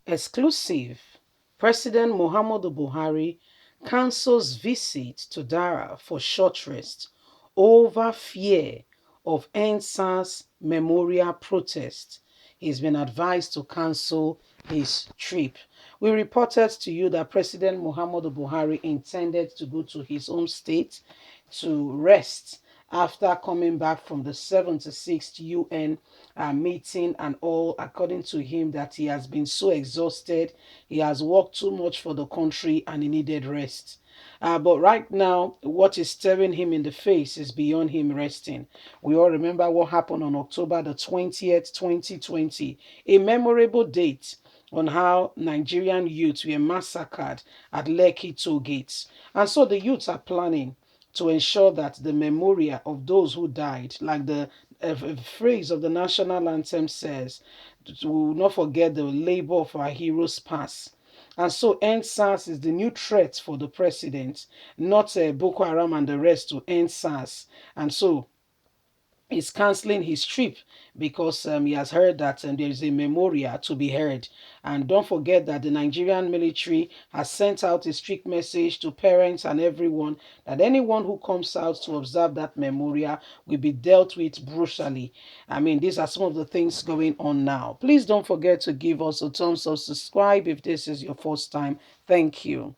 Exclusive. President Muhammadu Buhari cancels visit to Dara for short rest over fear of NSAS memorial protest. He's been advised to cancel his trip. We reported to you that President Muhammadu Buhari intended to go to his home state to rest after coming back from the 76th UN meeting and all. According to him, that he has been so exhausted, he has worked too much for the country and he needed rest. But right now, what is staring him in the face is beyond him resting. We all remember what happened on October the 20th, 2020, a memorable date on how Nigerian youths were massacred at Lekki toll gates. And so the youths are planning to ensure that the memorial of those who died, like the phrase of the national anthem says, we will not forget the labor of our heroes past. And so end SARS is the new threat for the president, not Boko Haram and the rest to end SARS. And so is cancelling his trip because he has heard that there is a memorial to be heard. And don't forget that the Nigerian military has sent out a strict message to parents and everyone that anyone who comes out to observe that memorial will be dealt with brutally. I mean, these are some of the things going on now. Please don't forget to give us a thumbs up, subscribe if this is your first time. Thank you.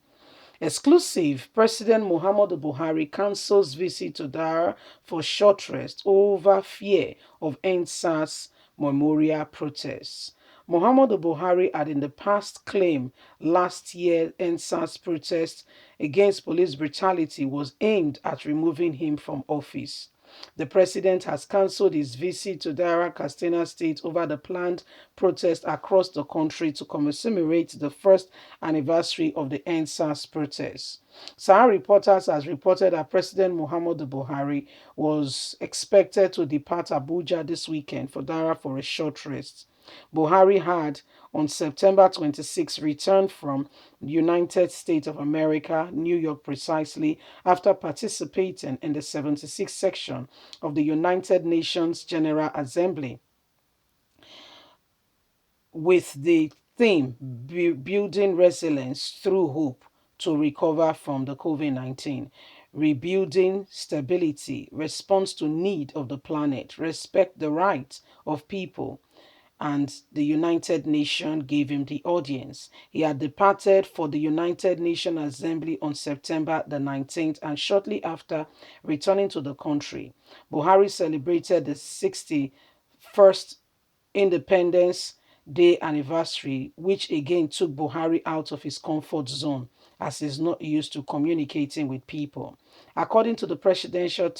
Exclusive. President Muhammadu Buhari cancels visit to Dar for short rest over fear of NSAS memorial protests. Muhammadu Buhari had in the past claimed last year NSAS protest against police brutality was aimed at removing him from office. The president has cancelled his visit to Dara Katsina State over the planned protest across the country to commemorate the first anniversary of the NSAS protests. Sahara Reporters has reported that President Muhammadu Buhari was expected to depart Abuja this weekend for Dara for a short rest. Buhari had, on September 26, returned from the United States of America, New York precisely, after participating in the 76th section of the United Nations General Assembly with the theme Building Resilience Through Hope to Recover from the COVID-19. Rebuilding stability, response to need of the planet, respect the rights of people, and the United Nations gave him the audience. He had departed for the United Nations Assembly on September the 19th, and shortly after returning to the country, Buhari celebrated the 61st Independence Day anniversary, which again took Buhari out of his comfort zone as he's not used to communicating with people. According to the presidential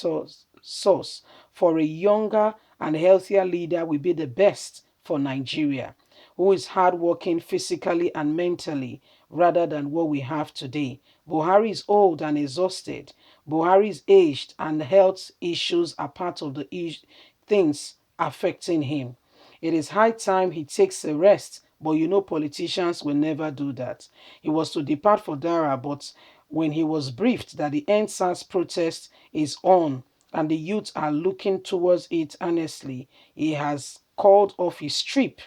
source, for a younger and healthier leader will be the best for Nigeria, who is hardworking physically and mentally rather than what we have today. Buhari is old and exhausted. Buhari is aged and health issues are part of the things affecting him. It is high time he takes a rest, but you know politicians will never do that. He was to depart for Dara, but when he was briefed that the NSAS protest is on and the youth are looking towards it earnestly, he has called off his trip.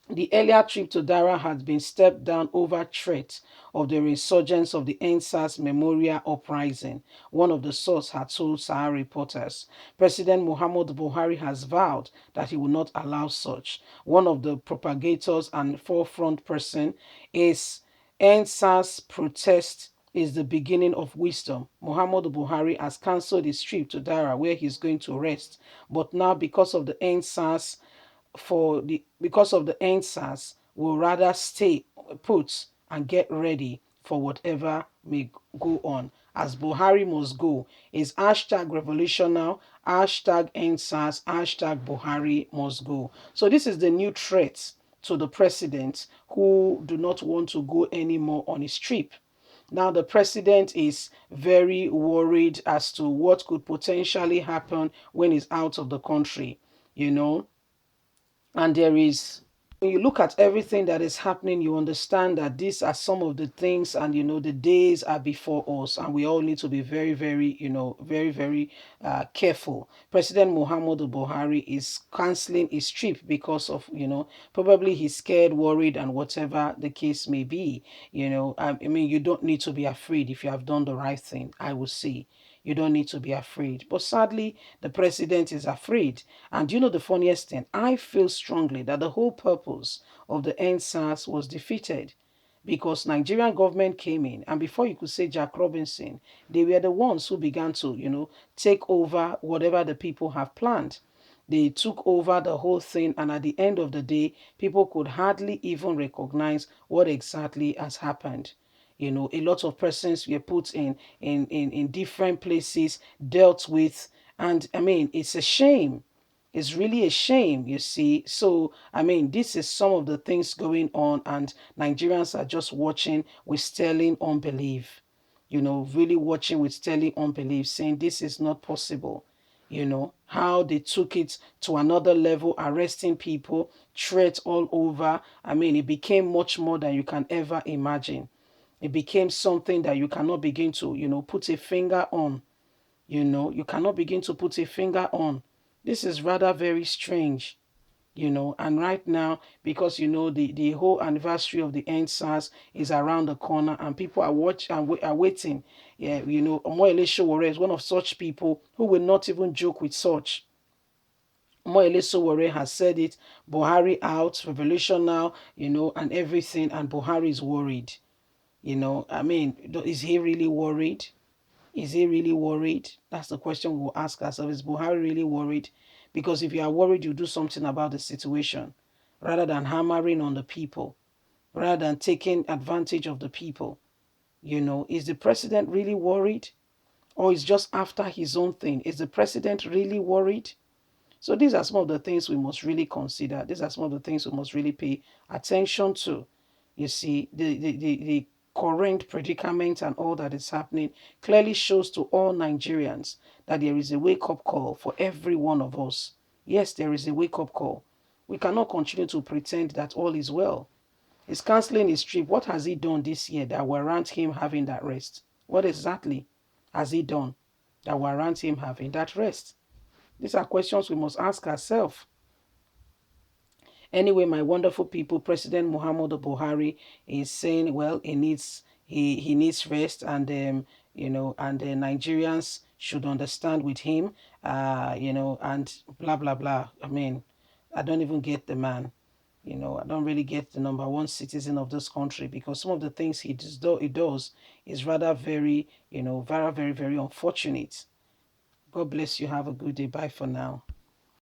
The earlier trip to Dara had been stepped down over threat of the resurgence of the NSAS memorial uprising, one of the sources had told Sahara Reporters. President Muhammadu Buhari has vowed that he will not allow such. One of the propagators and forefront person is NSAS protest is the beginning of wisdom. Muhammadu Buhari has cancelled his trip to Dara where he's going to rest, but now because of the NSAS because of the answers, will rather stay put and get ready for whatever may go on. As Buhari must go is hashtag revolution now, hashtag answers, hashtag Buhari must go. So this is the new threat to the president who do not want to go anymore on his trip. Now, the president is very worried as to what could potentially happen when he's out of the country, you know. And there is when you look at everything that is happening, you understand that these are some of the things, and the days are before us, and we all need to be very, very, very, very careful. President Muhammadu Buhari is canceling his trip because of, probably he's scared, worried, and whatever the case may be. I mean, you don't need to be afraid if you have done the right thing, I would say. You don't need to be afraid. But sadly, the president is afraid. And the funniest thing? I feel strongly that the whole purpose of the NSAS was defeated because Nigerian government came in, and before you could say Jack Robinson, they were the ones who began to, take over whatever the people have planned. They took over the whole thing, and at the end of the day, people could hardly even recognize what exactly has happened. A lot of persons were put in different places, dealt with, and I mean, it's a shame. It's really a shame, you see. So, I mean, this is some of the things going on, and Nigerians are just watching with sterling unbelief. Really watching with sterling unbelief, saying this is not possible. How they took it to another level, arresting people, threats all over. I mean, it became much more than you can ever imagine. It became something that you cannot begin to, put a finger on. You cannot begin to put a finger on. This is rather very strange. And right now, because the whole anniversary of the NSAS is around the corner, and people are watching and are waiting. Yeah, Omoyele Sowore is one of such people who will not even joke with such. Omoyele Sowore has said it. Buhari out, revolution now, and everything, and Buhari is worried. I mean, is he really worried? Is he really worried? That's the question we'll ask ourselves. Is Buhari really worried? Because if you are worried, you do something about the situation rather than hammering on the people, rather than taking advantage of the people. Is the president really worried? Or is just after his own thing? Is the president really worried? So these are some of the things we must really consider. These are some of the things we must really pay attention to. You see, the current predicament and all that is happening clearly shows to all Nigerians that there is a wake-up call for every one of us. Yes, there is a wake-up call. We cannot continue to pretend that all is well. He's cancelling his trip. What has he done this year that warrants him having that rest? What exactly has he done that warrants him having that rest? These are questions we must ask ourselves. Anyway, my wonderful people, President Muhammadu Buhari is saying, well, he needs rest, and and the Nigerians should understand with him, and blah blah blah. I mean, I don't even get the man. I don't really get the number one citizen of this country, because some of the things he does is rather very, very, very, very unfortunate. God bless you. Have a good day. Bye for now.